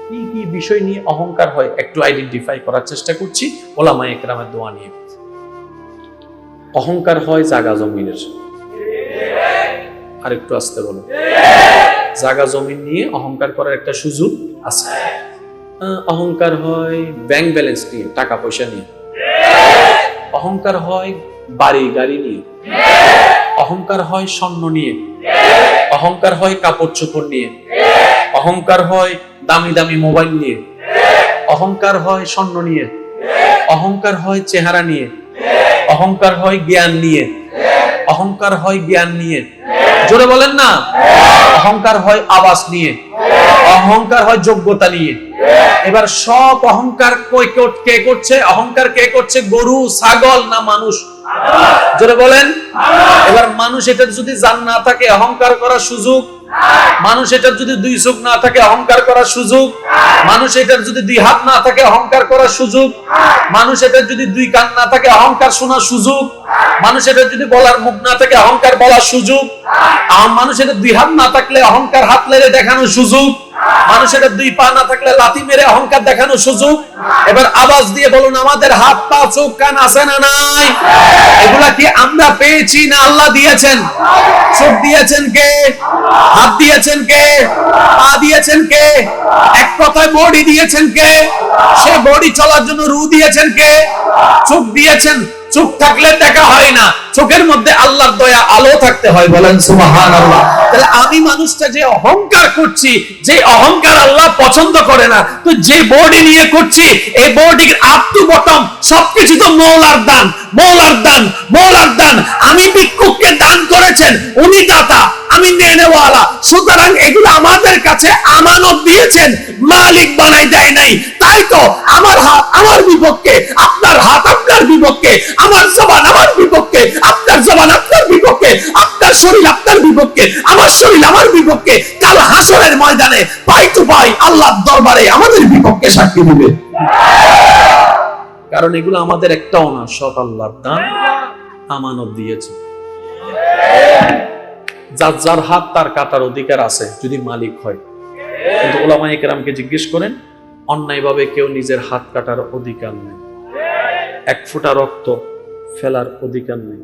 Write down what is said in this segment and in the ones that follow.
কি কি বিষয় নিয়ে অহংকার হয় একটু আইডেন্টিফাই করার চেষ্টা করছি ওলামায়ে কেরামের দোয়া নিয়ে। অহংকার হয় জায়গা জমিনের, আর একটু আসতে বলো, জায়গা জমিন নিয়ে অহংকার করার একটা সুযোগ আছে। অহংকার হয় ব্যাংক ব্যালেন্স নিয়ে, টাকা পয়সা নিয়ে। অহংকার হয় বাড়ি গাড়ি নিয়ে। অহংকার হয় স্বর্ণ নিয়ে। অহংকার হয় কাপড় চোপড় নিয়ে। অহংকার হয় দামি দামি মোবাইল নিয়ে। অহংকার হয় স্বর্ণ নিয়ে। অহংকার হয় চেহারা নিয়ে। অহংকার হয় জ্ঞান নিয়ে। অহংকার হয় জ্ঞান নিয়ে। জোরে বলেন না। অহংকার হয় আওয়াজ নিয়ে। অহংকার হয় যোগ্যতা নিয়ে। এবার সব অহংকার কে করছে? অহংকার কে করছে? গরু, ছাগল না মানুষ? জোরে বলেন। এবার মানুষ এটার যদি জান না থাকে অহংকার করার সুযোগ, মানুষ এটার যদি দুই চোখ না থাকে অহংকার করার সুযোগ, মানুষ এটার যদি দুই হাত না থাকে অহংকার করার সুযোগ, মানুষ এটার যদি দুই কান না থাকে অহংকার শোনার সুযোগ, মানুষ এটার যদি বলার মুখ না থাকে অহংকার বলার সুযোগ, মানুষ এটার দুই হাত না থাকলে অহংকার হাত লেড়ে দেখানোর সুযোগ, মানুষ এটার দুই পা না থাকলে লাথি মেরে অহংকার দেখানোর সুযোগ। এবার আওয়াজ দিয়ে বলুন, আমাদের হাত পা চোখ কান আছে না নাই? এগুলা কি আমরা পেয়েছি না আল্লাহ দিয়েছেন? চোখ দিয়েছেন কে? হাত দিয়েছেন কে? পা দিয়েছেন কে? এক কথায় বডি দিয়েছেন কে? সে বডি চলার জন্য রু দিয়েছেন কে? চোখ দিয়েছেন। চোখ থাকলে দেখা হয় না, চোখের মধ্যে আল্লাহর দয়া আলো থাকতে হয়। বলেন সুবহানাল্লাহ। তাহলে আমি মানুষটা যে অহংকার করছি, যে অহংকার আল্লাহ পছন্দ করে না, তো যে বডি নিয়ে করছি এই বডির আপ টু বটম সবকিছু তো মওলার দান, মওলার দান, মওলার দান। আমি ভিক্ষুককে দান করেছেন, উনি দাতা, আমি নেনেওয়ালা। সুতরাং এগুলো আমাদের কাছে আমানত দিয়েছেন, মালিক বানাই দেয় নাই। তাই তো আমার হাত আমার বিপক্ষে, আপনার হাত আপনার বিপক্ষে, আমার জবান আমার বিপক্ষে, আপনার জবান আপনার বিপক্ষে, আপনার শরীর আপনার বিপক্ষে, আমার শরীর আমার বিপক্ষে। কাল হাসরের ময়দানে পাই টু পাই আল্লাহর দরবারে আমাদের বিপক্ষে সাক্ষী দিবে। কারণ এগুলো আমাদের একটাও না, সব আল্লাহর দান, আমানত দিয়েছে। যার যার হাত তার কাটার অধিকার আছে যদি মালিক হয়। কিন্তু উলামায়ে কেরামকে জিজ্ঞেস করেন, অন্যায়ভাবে কেউ নিজের হাত কাটার অধিকার নেই, এক ফোঁটা রক্ত ফেলার অধিকার নেই।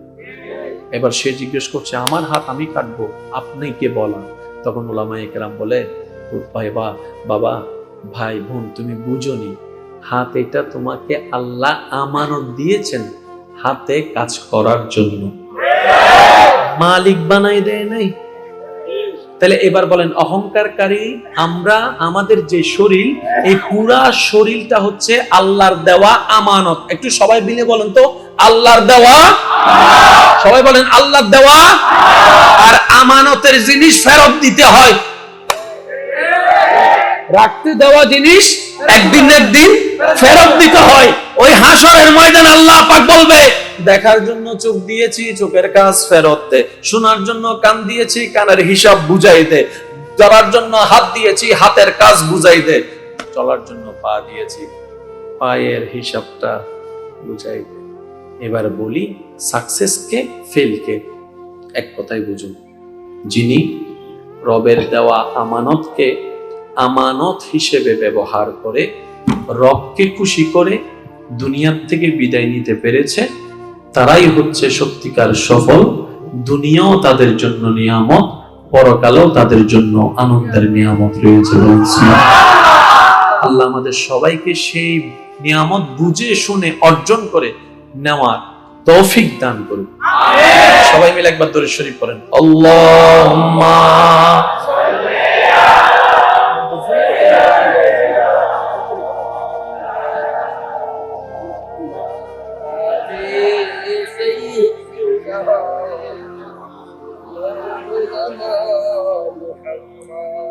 এবার সে জিজ্ঞেস করছে, আমার হাত আমি কাটবো, আপনি কে বলা? তখন উলামায়ে কেরাম বলে, বাবা, ভাই, বোন, তুমি বুঝোনি, হাত এটা তোমাকে আল্লাহ আমানত দিয়েছেন হাতে কাজ করার জন্য, মালিক বানাই দেয় নাই। তাহলে এবার বলেন, অহংকারকারী আমরা, আমাদের যে শরীর, এই পুরা শরীরটা হচ্ছে আল্লাহর দেওয়া আমানত। একটু সবাই মিলে বলেন তো, আল্লাহর দেওয়া। সবাই বলেন, আল্লাহর দেওয়া। আর আমানতের জিনিস ফেরত দিতে হয়। রাখতে দেওয়া জিনিস একদিন একদিন ফেরত দিতে হয়। ওই হাসরের ময়দানে আল্লাহ পাক বলবে, দেখার জন্য চোখ দিয়েছি, চোখের কাজ ফেরত দে। শোনার জন্য কান দিয়েছি, কানের হিসাব বুঝাই দে। চলার জন্য হাত দিয়েছি, হাতের কাজ বুঝাই দে। চলার জন্য পা দিয়েছি, পায়ের হিসাবটা বুঝাই দে। এবার বলি, সাকসেস কে, ফেল কে? এক কথাই বুঝুন, যিনি রবের দেওয়া আমানতকে আমানত হিসেবে ব্যবহার করে রবকে খুশি করে দুনিয়ার থেকে বিদায় নিতে পেরেছে, তারাই হচ্ছে সত্যিকার সফল। দুনিয়াও তাদের জন্য নিয়ামত, পরকালেও তাদের জন্য আনন্দের নিয়ামত রয়েছে। আল্লাহ আমাদের সবাইকে সেই নিয়ামত বুঝে শুনে অর্জন করে নেওয়ার তৌফিক দান করুন। সবাই মিলে একবার দরুদ শরীফ পড়েন, আল্লাহুম্মা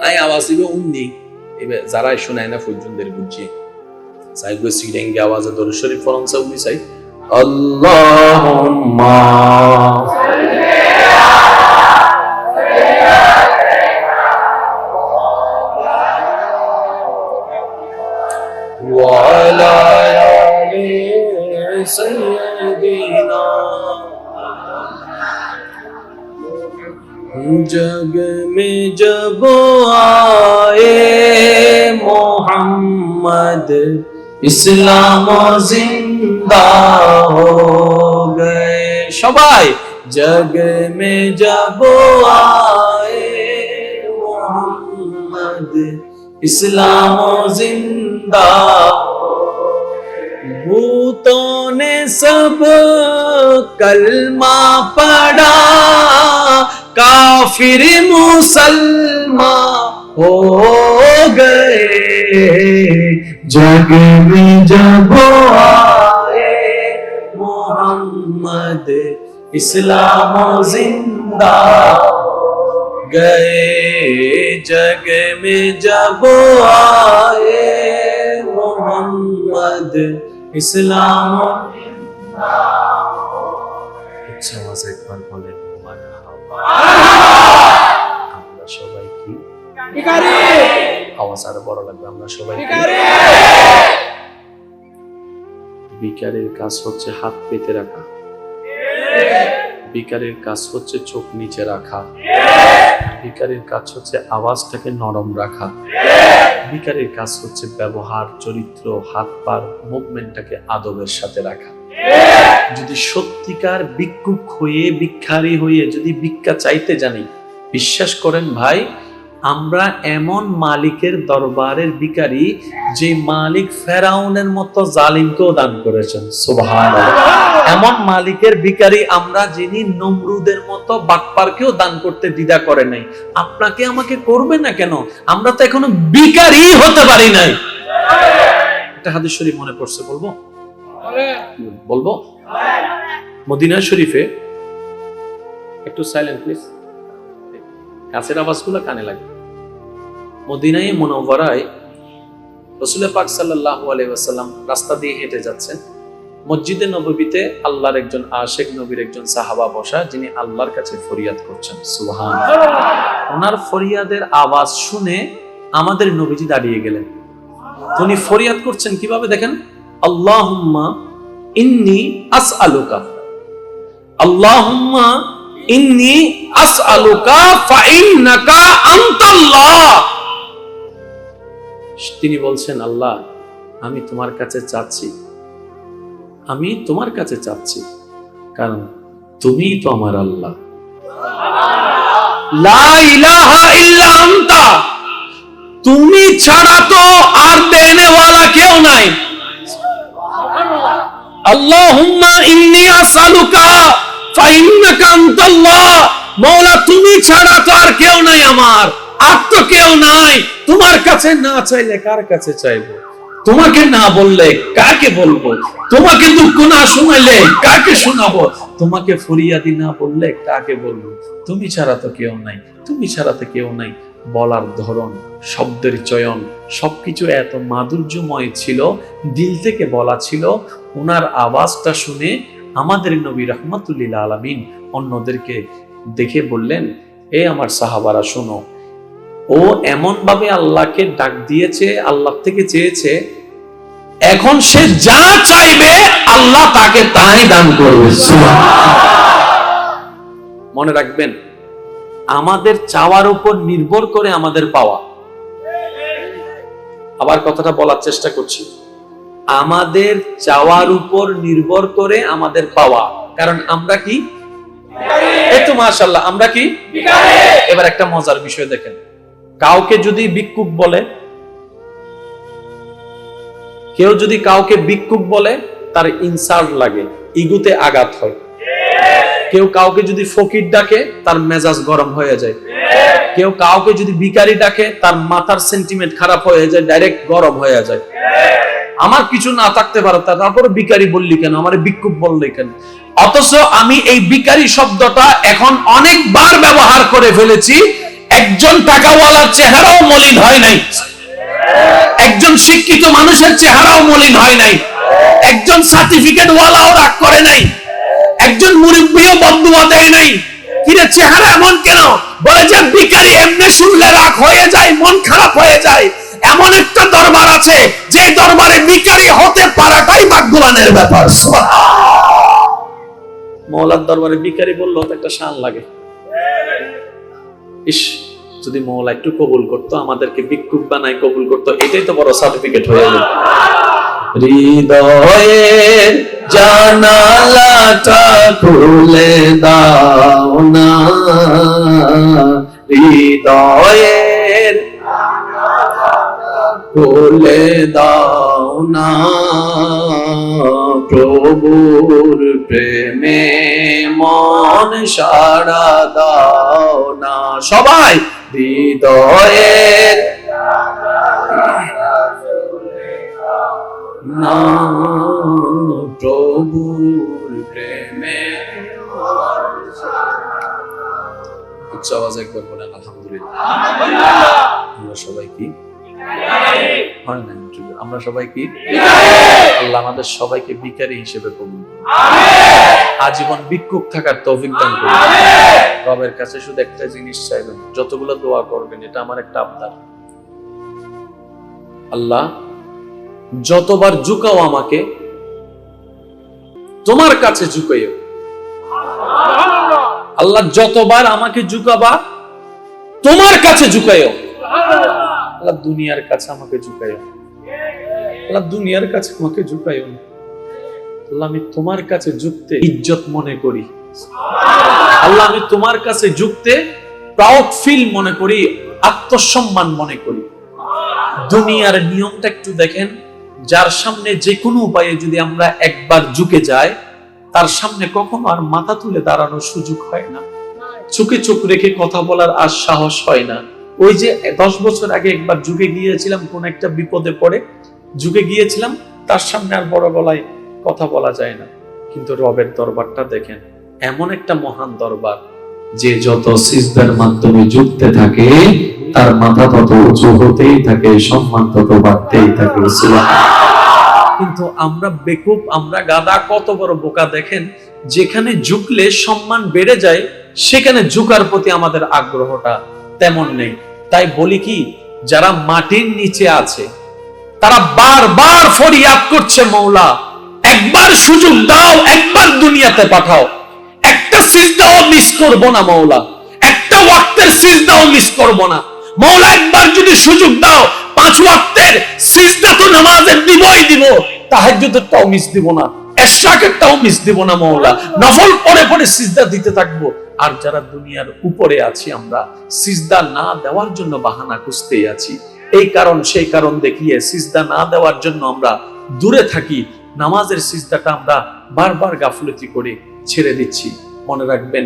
আই আওয়াজে উন্নি এবার যারা শোনায় না ফুজুনদের বুঝি সাইগো সিরেঙ্গে আওয়াজে দরুদ শরীফ পড়ন সাউলি চাই, আল্লাহুম্মা ওয়া আলা আলি সাইয়্যিদিনা जग में जब आए मोहम्मद इस्लाम जिंदा हो गए সবাই जग में जब आए मोहम्मद इस्लाम जिंदा भूतों ने सब कलमा पढ़ा काफिर मुसलमान हो गए जग में जब आए मोहम्मद इस्लाम जिंदा गए जग में जब आए मोहम्मद इस्लाम अच्छा आवाज একবার বলেন আমরা সবাই কি ভিখারি আওয়াজ আরো বড় লাগবে আমরা সবাই ভিখারি ভিখারির কাজ হচ্ছে হাত পেতে রাখা ভিখারির কাজ হচ্ছে চোখ নিচে রাখা ভিখারির কাজ হচ্ছে আওয়াজটাকে নরম রাখা ভিখারির কাজ হচ্ছে ব্যবহার চরিত্র হাত পার মুভমেন্টটাকে আদবের সাথে রাখা যদি সত্যিকার ভিক্ষুক হয়ে ভিখারি হয়ে যদি ভিক্ষা চাইতে জানি বিশ্বাস করেন ভাই আমরা এমন মালিকের দরবারের ভিখারি যে মালিক ফেরাউনের মতো জালিমকেও দান করেছেন সুবহানাল্লাহ এমন মালিকের ভিখারি আমরা যিনি নমরুদের মতো বাটপারকেও দান করতে দ্বিধা করে নাই আপনাকে আমাকে করবে না কেন আমরা তো এখনো ভিখারি হতে পারি নাই একটা হাদিস শরীফ মনে পড়ছে বলবো মদিনা শরীফে একটু সাইলেন্ট প্লিজ কাছের আওয়াজগুলো কানে লাগে মদিনায়ে মুনাওয়ারায় রাসূল পাক সাল্লাল্লাহু আলাইহি ওয়াসাল্লাম রাস্তা দিয়ে হেঁটে যাচ্ছেন মসজিদে নববীতে আল্লাহর একজন আশিক নবীর একজন সাহাবা বসা যিনি আল্লাহর কাছে ফরিয়াদ করছেন সুবহানাল্লাহ ওনার ফরিয়াদের আওয়াজ শুনে আমাদের নবীজি দাঁড়িয়ে গেলেন উনি ফরিয়াদ করছেন কিভাবে দেখেন আল্লাহুম্মা ইন্নী আসআলুকা আল্লাহুম্মা ইন্নী আসআলুকা ফাইন্নাকা আনতাল্লাহ তিনি বলছেন আল্লাহ আমি তোমার কাছে চাচ্ছি কারণ তুমিই তো আমার আল্লাহ লা ইলাহা ইল্লা আনতা তুমি ছাড়া তো আর দেনেওয়ালা কেউ নাই আল্লাহুম্মা ইন্নী আসআলুকা ফাইন্নাকা আনতাল্লাহ মওলা তুমি ছাড়া তো আর কেউ নাই আমার আর তো কেউ নাই তোমার কাছে না চাইলে কার কাছে চাইবো তোমাকে না বললে কাকে বলবো তোমাকে দুঃখ না শোনাইলে কাকে শোনাবো তোমাকে ফরিয়াদি না বললে কাকে বলবো তুমি ছাড়া তো কেউ নাই বলার ধরন শব্দের চয়ন সবকিছু এত মাধুর্যময় ছিল দিল থেকে বলা ছিল ওনার আওয়াজটা শুনে আমাদের নবী রাহমাতুল লিল আলামিন অন্যদেরকে দেখে বললেন এ আমার সাহাবারা শোনো ও এমন ভাবে আল্লাহকে ডাক দিয়েছে আল্লাহ থেকে চেয়েছে এখন সে যা চাইবে আল্লাহ তাকে তাই দান করবে মনে রাখবেন আমাদের চাওয়ার উপর নির্ভর করে আমাদের পাওয়া আবার কথাটা বলার চেষ্টা করছি আমাদের চাওয়ার উপর নির্ভর করে আমাদের পাওয়া কারণ আমরা কি এই তো মাশাআল্লাহ আমরা কি ভিখারি এবার একটা মজার বিষয় দেখেন কাউকে যদি ভিক্ষুক বলে কেউ যদি কাউকে ভিক্ষুক বলে তার ইনসাল্ট লাগে ইগোতে আঘাত হয় কেউ কাউকে যদি ফকির ডাকে তার মেজাজ গরম হয়ে যায় কেউ কাউকে যদি ভিখারি ডাকে তার মাথার সেন্টিমেন্ট খারাপ হয়ে যায় ডাইরেক্ট গরম হয়ে যায় আমার কিছু না থাকতে পারে তারপর ভিখারি বললি কেন আমারে ভিক্ষুক বললি কেন অথচ আমি এই ভিখারি শব্দটা এখন অনেকবার ব্যবহার করে ফেলেছি একজন টাকাওয়ালার চেহারাও মলিন হয় নাই একজন শিক্ষিত মানুষের চেহারাও মলিন হয় নাই একজন সার্টিফিকেট ওয়ালাও রাগ করে নাই একজন মুরব্বিও বদদুয়া দেয় নাই কিরে চেহারা এমন কেন বলে যে ভিখারি এমনি শুনলে রাগ হয়ে যায় মন খারাপ হয়ে যায় এমন একটা দরবার আছে যে দরবারে ভিখারি হতে পারাটাই ভাগ্যবানের ব্যাপার সুবহানাল্লাহ মওলার দরবারে ভিখারি বললেও তো একটা শান লাগে ইস, যদি মওলা একটু কবুল করতো, আমাদেরকে ভিক্ষুক বানাই কবুল করতো, এটাই তো বড় সার্টিফিকেট হয়ে গেল। হৃদয়ের জানালাটা খুলে দাও না, হৃদয়ের খুলে দাও না, প্রভুর প্রেমে মন সাড়া দাও না। সবাই হৃদয়ের না, প্রভুর প্রেমে। উচ্চ আওয়াজ একবার বলেন আলহামদুলিল্লাহ। আমরা সবাই কি হয় না? আমরা সবাই কি? আল্লাহ আমাদের সবাইকে ভিখারি হিসেবে কবুল করুন, আজীবন ভিক্ষুক থাকার তৌফিক দান করুন। রবের কাছে শুধু একটা জিনিস চাইবেন, যতগুলো দোয়া করবেন, এটা আমার একটা আবদার। আল্লাহ যতবার ঝুঁকাও আমাকে, তোমার কাছে ঝুঁকাইও। আল্লাহ যতবার আমাকে ঝুঁকাবা, তোমার কাছে ঝুঁকাইও। আল্লাহ দুনিয়ার কাছে আমাকে ঝুঁকাইও, আল্লাহ দুনিয়ার কাছে আমাকে ঝুঁকাইও না। আল্লাহ আমি তোমার কাছে ঝুঁকতে ইজ্জত মনে করি। আল্লাহ আমি তোমার কাছে ঝুঁকতে প্রাউড ফিল মনে করি, আত্মসম্মান মনে করি। দুনিয়ার নিয়মটা একটু দেখেন, যার সামনে যে কোনো উপায়ে যদি আমরা একবার ঝুঁকে যাই, তার সামনে কখনো আর মাথা তুলে দাঁড়ানোর সুযোগ হয় না, চোখে চোখ রেখে কথা বলার আর সাহস হয় না। ওই যে 10 বছর আগে একবার ঝুঁকে গিয়েছিলাম, কোন একটা বিপদে পড়ে ঝুঁকে গিয়েছিলাম, তার সামনে আর বড় গলায় কথা বলা যায় না। কিন্তু রবের দরবারটা দেখেন, এমন একটা মহান দরবার, যে যত সিজদার মাধ্যমে ঝুঁকতে থাকে, তার মাথা তত উঁচু হতেই থাকে, সম্মান তত বাড়তেই থাকে। কিন্তু আমরা বেকুব, আমরা গাদা, কত বড় বোকা দেখেন, যেখানে ঝুঁকলে সম্মান বেড়ে যায়, সেখানে ঝুঁকার প্রতি আমাদের আগ্রহটা তেমন নেই। তাই বলি কি, যারা মাটির নিচে আছে, তারা বারবার ফরিয়াদ করছে, মওলা একবার সুযোগ দাও, একবার দুনিয়াতে পাঠাও, একটা সিজদাও মিস করব না মওলা, একটা ওয়াক্তের সিজদাও মিস করব না মওলা, একবার যদি সুযোগ দাও, 5 ওয়াক্তের সিজদা তো নামাজের দিবই দিব, তাহাজ্জুদেরটাও মিস দিব না, ইশরাকেরটাও মিস দিব না মওলা, নফল পড়ে পড়ে সিজদা দিতে থাকবো। আর যারা দুনিয়ার উপরে আছি, আমরা সিজদা না দেওয়ার জন্য বাহানা খুঁজতেই আছি, এই কারণ সেই কারণ দেখিয়ে সিজদা না দেওয়ার জন্য আমরা দূরে থাকি, নামাজের সিজদাটা আমরা বারবার গাফলতি করে ছেড়ে দিচ্ছি। মনে রাখবেন,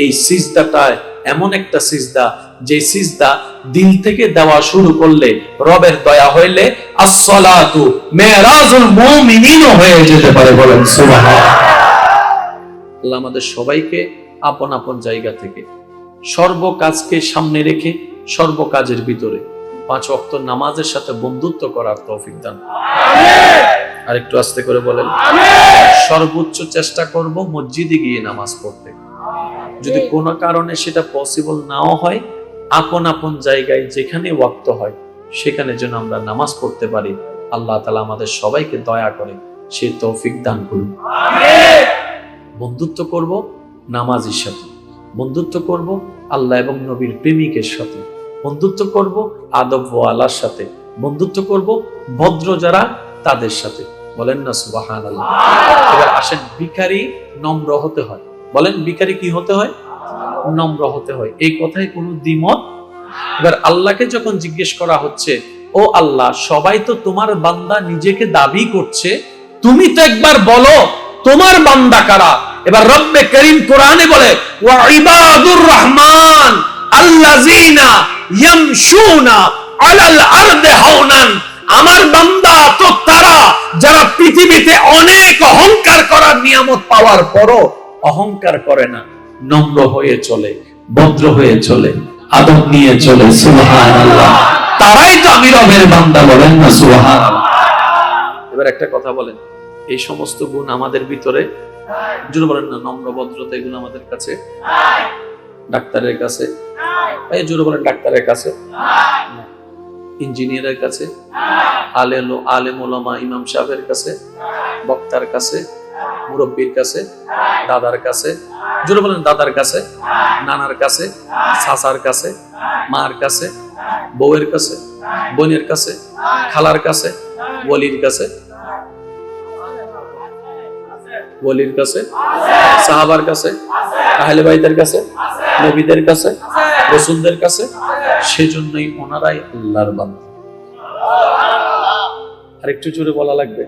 এই সিজদাটা এমন একটা সিজদা, যে সিজদা দিল থেকে দেওয়া শুরু করলে, রবের দয়া হইলে আসসালাতু মেরাজুল মুমিনিন হয়ে যেতে পারে। বলেন সুবহানাল্লাহ। আল্লাহ আমাদের সবাইকে আপন আপন জায়গা থেকে সর্ব কাজকে সামনে রেখে, সর্ব কাজের ভিতরে 5 ওয়াক্ত নামাজের সাথে বন্ধুত্ব করার তৌফিক দান। আর একটু আস্তে করে বলেন, সর্বোচ্চ চেষ্টা করব মসজিদে গিয়ে নামাজ পড়তে। যদি কোনো কারণে সেটা পসিবল নাও হয়, আপন আপন জায়গায় যেখানে ওয়াক্ত হয়, সেখানে যেন আমরা নামাজ পড়তে পারি। আল্লাহ তাআলা আমাদের সবাইকে দয়া করে সেই তৌফিক দান করুন। বন্ধুত্ব করব নামাজের সাথে, বন্ধুত্ব করব আল্লাহ এবং নবীর প্রেমিকের সাথে, বন্ধুত্ব করব আদব ওয়ালার সাথে, বন্ধুত্ব করব ভদ্র যারা, তাদের সাথে। বলেন না সুবহানাল্লাহ। এবার আসেন, ভিখারি নম্র হতে হয়। বলেন, ভিখারি কি হতে হয়? নম্র হতে হয়। এই কথায় কোনো দ্বিমত? এবার আল্লাহকে যখন জিজ্ঞেস করা হচ্ছে, ও আল্লাহ, সবাই তো তোমার বান্দা নিজেকে দাবি করছে, তুমি তো একবার বলো তোমার বান্দা কারা। এবার রব্বে করিম কোরআনে বলে, ওয়া ইবাদুর রহমান আল্লাযিনা ইয়ামশুনা আলাল আরদি হাওনান, আমার বান্দা তো তারা যারা পৃথিবীতে অনেক অহংকার করার নিয়ামত পাওয়ার পরও অহংকার করে না, নম্র হয়ে চলে, ভদ্র হয়ে চলে, আদব নিয়ে চলে। সুবহানাল্লাহ। তারাই তো আমি রবের বান্দা। বলেন না সুবহানাল্লাহ। এবার একটা কথা বলেন, এই সমস্ত গুণ আমাদের ভিতরে, জোরে বলেন না, নম্র ভদ্রতা, এগুলো আমাদের কাছে ডাক্তারের কাছে, এই জোরে বলেন ডাক্তারের কাছে, ইঞ্জিনিয়ারের কাছে, আলেম ওলামা ইমাম সাহেবের কাছে, বক্তার কাছে, মুরব্বীর কাছে, দাদার কাছে, জোরে বলেন দাদার কাছে, নানার কাছে, চাচার কাছে, মার কাছে, বউয়ের কাছে, বোনের কাছে, খালার কাছে, ওলির কাছে, ওলির কাছে, সাহাবার কাছে, আহলে বাইতের কাছে, নবীদের কাছে, রাসূলদের কাছে। সেজন্যই ওনারাই আল্লাহর বান্দা। আরেকটু জোরে বলা লাগবে,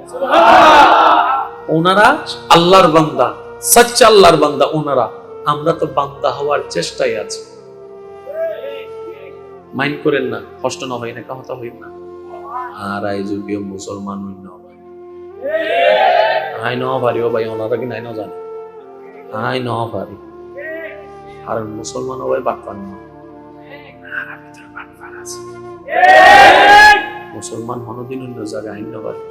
ওনারা আল্লাহর বান্দা, সচ্চা আল্লাহর বান্দা ওনারা। আমরা তো বান্দা হওয়ার চেষ্টায় আছি। মাইন্ড করেন না, কষ্ট না হয় না, কথা হইল না। আর আই যুগীয় মুসলমান হইন আই ন পারি, ও ভাই ওনারা কি নাই ন জানে, আই ন পারি। আর মুসলমান ভাই বাটপান না, মুসলমান হনদিন অন্য জায়গায় আইন ন পারি,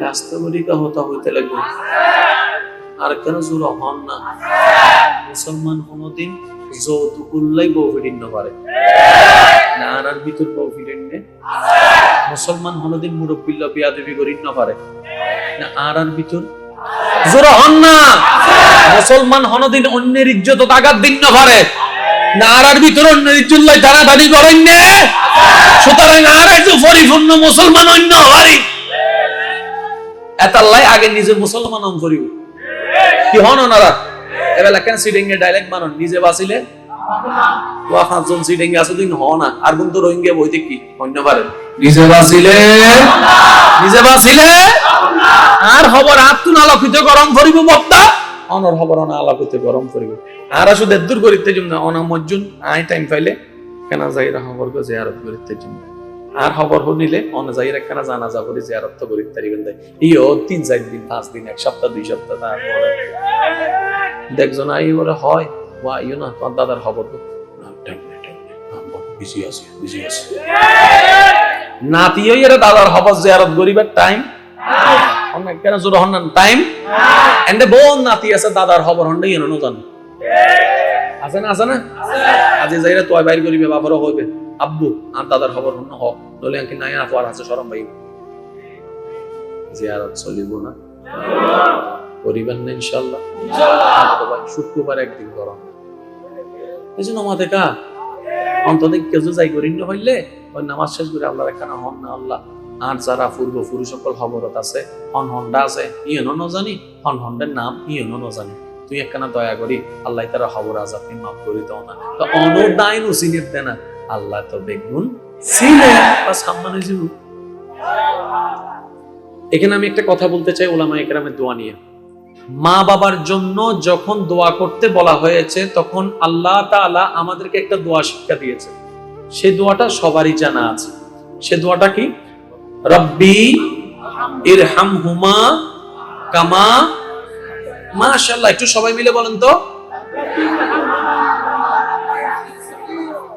রাস্তাগুলিকা হতা হইতে লাগবে। আর কেন জোর হন না, মুসলমান কোনদিন যৌতুকুল্লাই বউ ফিরিন পারে না, আনার ভিতর বউ ফিরেন নে। মুসলমান কোনদিন মুরব্বিল্লা বিয়াদবি করিন না পারে না, আনার ভিতর জোর হন না। মুসলমান কোনদিন অন্যের ইজ্জত আঘাত দিন না পারে না, আনার ভিতর অন্যের ইজ্জত টানাটানি করেন নে। সুতরাং আর একটু পরিপূর্ণ মুসলমান অন্য হওয়ারই এতাল্লাই আগে নিজে মুসলমান হন করিব। কি হন ওনারা এবেলা কেন সিডিং এ ডাইরেক্ট মানন, নিজে বাঁচিলে ওয়া পাঁচজন সিডিং এ আছে দিন হ না। আর কিন্তু রোহিঙ্গা বইতে কি অন্য পারেন, নিজে বাঁচিলে আর খবর আত্মন আলোকিত গরম করিব বক্তা, অনর খবর অনা আলোকিত গরম করিব। আর শুধু দূর করিতে জন্য অনা মজ্জুন আই টাইম পাইলে কেন যাইরা খবর গো জিয়ারত করিতে জন্য। আর খবর শুনিলে অন যাইরা কেন জানাজা করি জিয়ারত তো করিতে পারিবেন। ইও 3-4 দিন 5 দিন 1 সপ্তাহ 2 সপ্তাহ তারপরে দেখজন আই বলে হয় ওয়া ইউ না তোর দাদার খবর তো বিজি আছে নাতিও এর দাদার খবর জিয়ারত করিবার টাইম অনেক কেন জোর হন না টাইম এন্ড বোন নাতি আছে দাদার খবর হন ইনো ন জান আছে না আজি যাইরা তোয় বাইর করিবে বাবারও হইবে আব্বু আর দাদার খবর হন হ নলে কি নাই আর আছে শরম ভাই জিয়ারত চলিব না করিবেন না ইনশাআল্লাহ। শুক্রবার একদিন গরম এজন্য আমাদের কা অন্তত কেউ যাই করিন না হইলে ওই নামাজ শেষ করে আল্লাহর একখানা হন না আল্লাহ। আর যারা পূর্বপুরুষ সকল খবরত আছে হন হন্ডা আছে ইয়নো ন জানি হন হন্ডের নাম ইয়নো ন জানি, তুই একখানা দয়া করি আল্লাহ তারা খবর আজ আপনি মাফ করে দাও না। তো অনর দাইন সিনিয়র দেয় না আল্লাহ তো বেগুন সিনে বা সাম্মানে জীবন। এখানে আমি একটা কথা বলতে চাই উলামা ইকরামের দোয়া নিয়ে। মা বাবার জন্য যখন দোয়া করতে বলা হয়েছে তখন আল্লাহ তাআলা আমাদেরকে একটা দোয়া শিক্ষা দিয়েছে। সেই দোয়াটা সবারই জানা আছে। সে দোয়াটা কি? রব্বি ইরহামহুমা কামা, মাশাআল্লাহ একটু সবাই মিলে বলেন তো,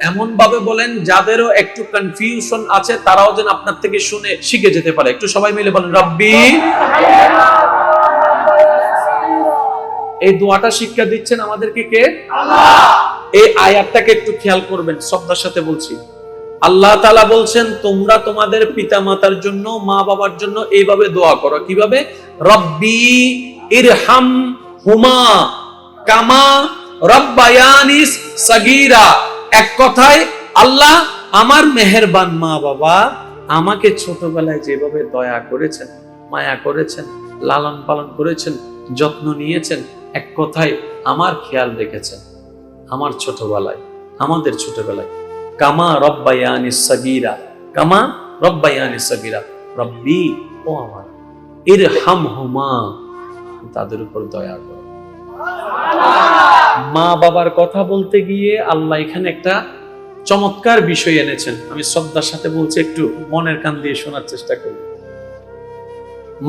এমন ভাবে বলেন যাদেরও একটু কনফিউশন আছে তারাও যেন আপনার থেকে শুনে শিখে যেতে পারে। একটু সবাই মিলে বলেন রব্বি। এই দোয়াটা শিক্ষা দিচ্ছেন আমাদেরকে কে? আল্লাহ। এই আয়াতটাকে একটু খেয়াল করবেন, শ্রদ্ধার সাথে বলছি। আল্লাহ তাআলা বলছেন তোমরা তোমাদের পিতামাতার জন্য মা বাবার জন্য এইভাবে দোয়া করো। কিভাবে? রব্বি ইরহামহুমা কামা রাব্বায়ানিস সাগীরা। এক কথায় আল্লাহ আমার মেহেরবান মা বাবা আমাকে ছোটবেলায় যেভাবে দয়া করেছেন, মায়া করেছেন, লালন পালন করেছেন, যত্ন নিয়েছেন, এক কথায় আমার খেয়াল রেখেছেন আমার ছোটবেলায়, আমাদের ছোটবেলায়। কামা রব্বায়ানিস সাগীরা, কামা রব্বায়ানিস সাগীরা। রব্বি ও আমার, ইরহামহুমা তাদের উপর দয়া করো। মা বাবার কথা বলতে গিয়ে আল্লাহ এখানে একটা চমৎকার বিষয় এনেছেন। আমি শ্রদ্ধার সাথে বলছি, একটু মনের কান দিয়ে শোনার চেষ্টা করি।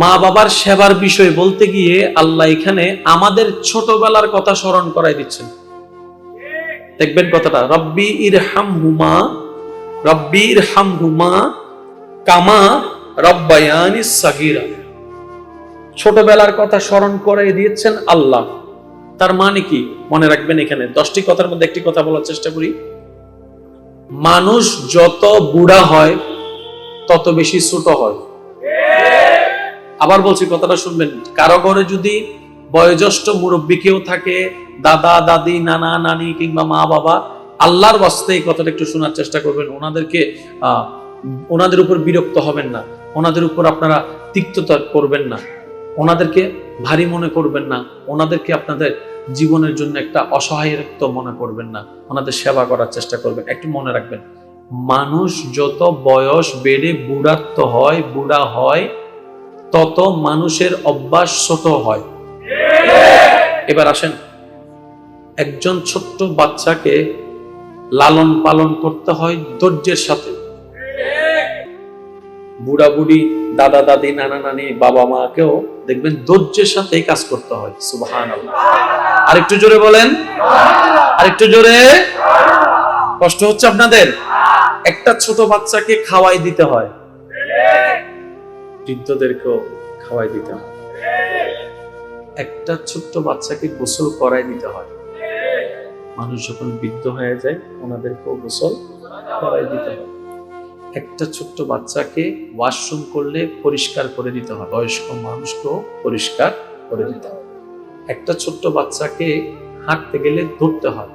মা বাবার সেবার বিষয় বলতে গিয়ে আল্লাহ এখানে আমাদের ছোটবেলার কথা স্মরণ করাই দিচ্ছেন। দেখবেন কথাটা, রব্বি ইরহামহুমা, রব্বি ইরহামহুমা কামা রব্বায়ানিস সাগীরা। ছোটবেলার কথা স্মরণ করাই দিয়েছেন আল্লাহ। তার মানে কি মনে রাখবেন, এখানে 10টি কথার মধ্যে একটি কথা বলার চেষ্টা করি। মানুষ যত বুড়া হয় তত বেশি ছোট হয়। আবার বলছি, কথাটা শুনবেন, কারো ঘরে যদি বয়োজ্যেষ্ঠ মুরব্বী কেউ থাকে, দাদা দাদি, নানা নানি কিংবা মা বাবা, আল্লাহর ওয়াস্তে এই কথাটা একটু শোনার চেষ্টা করবেন। ওনাদের উপর বিরক্ত হবেন না, ওনাদের উপর আপনারা তিক্ততা করবেন না, ওনাদেরকে ভারী মনে করবেন না, ওনাদেরকে আপনাদের জীবনের জন্য একটা অসহায়ত্ব মনে করবেন না, ওনাদের সেবা করার চেষ্টা করবেন। একটু মনে রাখবেন, মানুষ যত বয়স বেড়ে বুড়া হয় তত মানুষের অভ্যাস ছোট হয়। এবার আসেন, একজন ছোট্ট বাচ্চাকে লালন পালন করতে হয় ধৈর্যের সাথে। বুড়া বুড়ি, দাদা দাদি, নানা নানি, বাবা মাকেও দেখবেন ধৈর্যের সাথে কাজ করতে হয়। সুবহানাল্লাহ। আরেকটু জোরে বলেন, আরেকটু জোরে। কষ্ট হচ্ছে আপনাদের? একটা ছোট বাচ্চাকে খাওয়াই দিতে হয়, বৃদ্ধদেরকেও খাওয়াই দিতে হয়। একটা ছোট্ট বাচ্চাকে গোসল করাই দিতে হয়। মানুষ যখন বৃদ্ধ হয়ে যায় ওনাদেরকেও গোসল করাই দিতে হয়। একটা ছোট্ট বাচ্চাকে ওয়াশরুম করলে পরিষ্কার করে দিতে হয়, বয়স্ক মানুষকেও পরিষ্কার করে দিতে হয়। একটা ছোট্ট বাচ্চাকে হাঁটতে গেলে ধরতে হয়,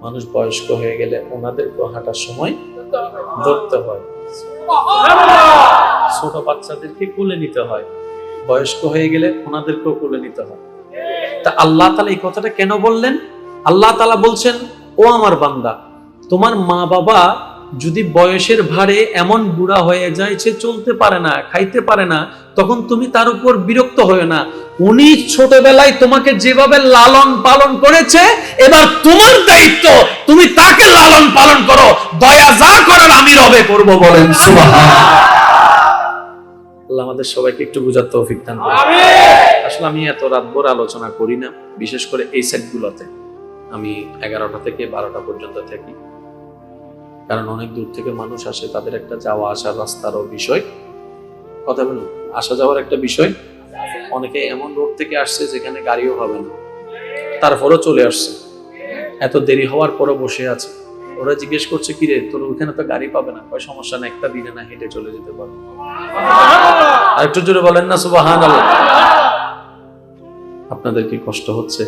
মানুষ বয়স্ক হয়ে গেলে ওনাদেরকেও হাঁটার সময় ধরতে হয়। ছোট বাচ্চাদেরকে কোলে নিতে হয়, বয়স্ক হয়ে গেলে ওনাদেরকেও কোলে নিতে হয়। তা আল্লাহ তাআলা এই কথাটা কেন বললেন? আল্লাহ তাআলা বলছেন, ও আমার বান্দা, তোমার মা বাবা যদি বয়সের ভারে এমন বুড়া হয়ে যায় সে চলতে পারে না, খাইতে পারে না, তখন তুমি তার উপর বিরক্ত হয়ে না। উনি ছোটবেলায় তোমাকে যেভাবে লালন পালন করেছে, এবার তোমার দায়িত্ব তুমি তাকে লালন পালন করো। দয়া যা করার আমি রবে করব, বলেন সুবহানাল্লাহ। আল্লাহ আমাদের সবাইকে একটু বুঝার তৌফিক দান করুন। আসলে আমি এত রাতভর আলোচনা করি না, বিশেষ করে এই সেটগুলোতে আমি 11টা থেকে 12টা পর্যন্ত থাকি, কারণ অনেক দূর থেকে মানুষ আসে, তাদের একটা যাওয়া আসার রাস্তারও বিষয়, কথা বলুন, আসা যাওয়ার একটা বিষয়। অনেকে এমন রোড থেকে আসছে যেখানে গাড়িও হবে না, তারপরও চলে আসছে, এত দেরি হওয়ার পরও বসে আছে। ওরা জিজ্ঞেস করছে, কি রে তোর ওখানে তো গাড়ি পাবে না? কয় সমস্যা না, একটা দিনে না হেঁটে চলে যেতে পারবে। আর একটু জোরে বলেন না সুবহানাল্লাহ। আপনাদের কি কষ্ট হচ্ছে?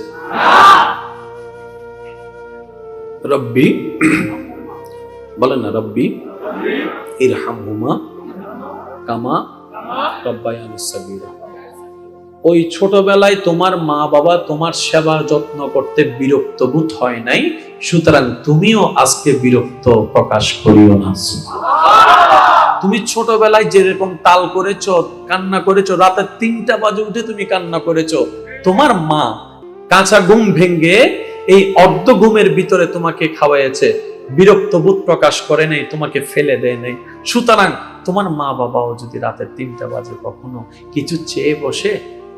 রব্বি বলেন না, রব্বি ইরহামহুমা কামা রাব্বায়ানি সাগীরা। ওই ছোটবেলায় তোমার মা বাবা তোমার সেবা যত্ন করতে বিরক্ত বোধ হয় নাই, সুতরাং তুমিও আজকে বিরক্ত প্রকাশ করিও না। তুমি ছোটবেলায় যেরকম তাল করেছো, কান্না করেছো, রাতে 3টা বাজে উঠে তুমি কান্না করেছো, তোমার মা কাঁচা ঘুম ভেঙ্গে এই অর্ধ ঘুমের ভিতরে তোমাকে খাওয়াইছে, বিরক্ত বোধ প্রকাশ করে নাই, তোমাকে ফেলে দেয় নাই। সুতরাং তোমার মা বাবাও যদি রাতে 3টা বাজে কখনো কিছু চেয়ে বসে,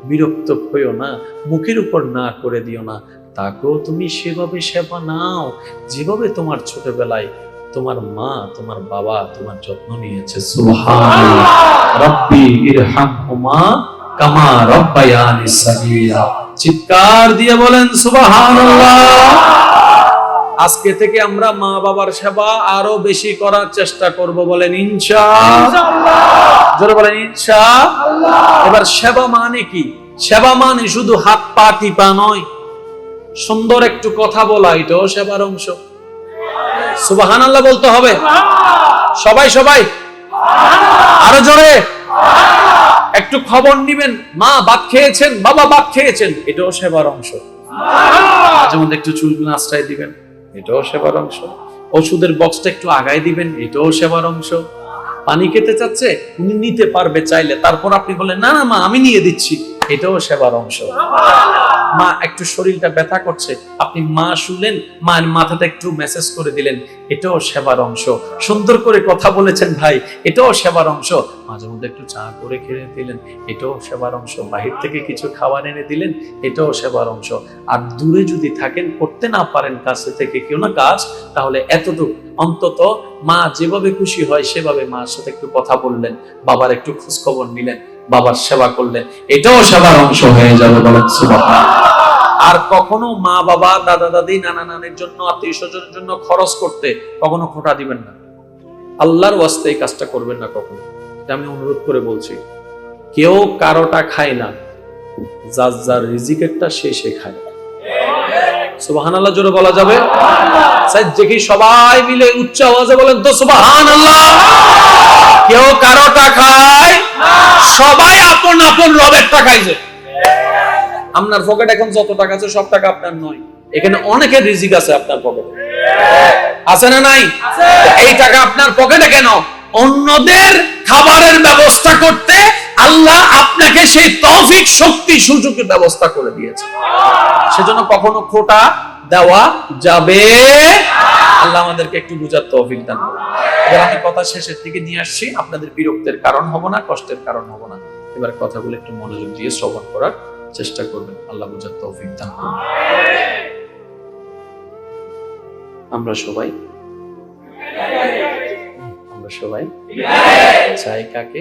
বিরক্ত হইও না, মুখের উপর না করে দিও না, তাকেও তুমি সেভাবে সেবা নাও যেভাবে তোমার ছোটবেলায় তোমার মা তোমার বাবা তোমার যত্ন নিয়েছে। সুবহানাল্লাহ। রব্বি ইরহামহুমা কামা রাব্বায়ানি সাগীরা। চিৎকার দিয়ে বলেন সুবহানাল্লাহ। আজকে থেকে আমরা মা বাবার সেবা আরো বেশি করার চেষ্টা করব, বলেন ইনশাআল্লাহ। জোরে বলেন ইনশাআল্লাহ। এবার সেবা মানে কি? সেবা মানে শুধু হাত পা টিপা নয়, সুন্দর একটু কথা বলা, এটাও সেবার অংশ। সুবহানাল্লাহ বলতে হবে সবাই সবাই, আরো জোরে। একটু খবর নিবেন, মা ভাত খেয়েছেন, বাবা ভাত খেয়েছেন, এটাও সেবার অংশ। মাঝে মধ্যে একটু চুলগুলো আশ্রয় দিবেন, এটাও সেবার অংশ। ওষুধের বক্সটা একটু আগায় দিবেন, এটাও সেবার অংশ। পানি খেতে চাচ্ছে, উনি নিতে পারবে চাইলে, তারপর আপনি বলেন না না মা আমি নিয়ে দিচ্ছি, এটাও সেবার অংশ। মা একটু শরীরটা ব্যথা করছে, আপনি মা শুনলেন, মায়ের মাথাটা একটু মেসেজ করে দিলেন, এটাও সেবার অংশ। সুন্দর করে কথা বলেছেন ভাই, এটাও সেবার অংশ। মাঝে মধ্যে একটু চা করে খেয়ে দিলেন, এটাও সেবার অংশ। বাহির থেকে কিছু খাবার এনে দিলেন, এটাও সেবার অংশ। আর দূরে যদি থাকেন, করতে না পারেন কাছে থেকে কেউ না কাজ, তাহলে এতটুকু অন্তত মা যেভাবে খুশি হয় সেভাবে মার সাথে একটু কথা বললেন, বাবার একটু খোঁজ খবর নিলেন, বাবার সেবা করলেন, এটাও সেবার অংশ হয়ে যাবে, বলেন সুবহানাল্লাহ। আর কখনো মা বাবা দাদা দাদি নানা নানির জন্য, আত্মীয় স্বজনের জন্য খরচ করতে কখনো খোটা দিবেন না। আল্লাহর ওয়াস্তে এই কাজটা করবেন না কখনো। এটা আমি অনুরোধ করে বলছি। কেউ কারোটা খায় না, যার যার রিজিকেরটা সে খায়। সুবহানাল্লাহ জোরে বলা যাবে? দেখি সবাই মিলে উচ্চ আওয়াজে বলেন তো সুবহানাল্লাহ। কেউ কারোটা খায়, সবাই আপন আপন রবেরটা খাইছে। আপনার পকেট এখন যত টাকা আছে সব টাকা আপনার নয়, এখানে অনেকের রিজিক আছে আপনার পকেটে, আছে না নাই? এই টাকা আপনার পকেটে কেন? অন্যদের খাবারের ব্যবস্থা করতে আল্লাহ আপনাকে সেই তৌফিক, শক্তি, সুযোগের ব্যবস্থা করে দিয়েছে। সেজন্য কখনো খোটা দেওয়া যাবে। আল্লাহ আমাদেরকে একটু বুঝার তৌফিক দান করুন। এবার আমি কথা শেষের দিকে নিয়ে আসছি, আপনাদের বিরক্তের কারণ হব না, কষ্টের কারণ হব না। এবার কথাগুলো একটু মনোযোগ দিয়ে শ্রবণ করার চেষ্টা করবেন। আল্লাহ বুঝার তৌফিক দান করুন। আমরা সবাই চাই কাকে?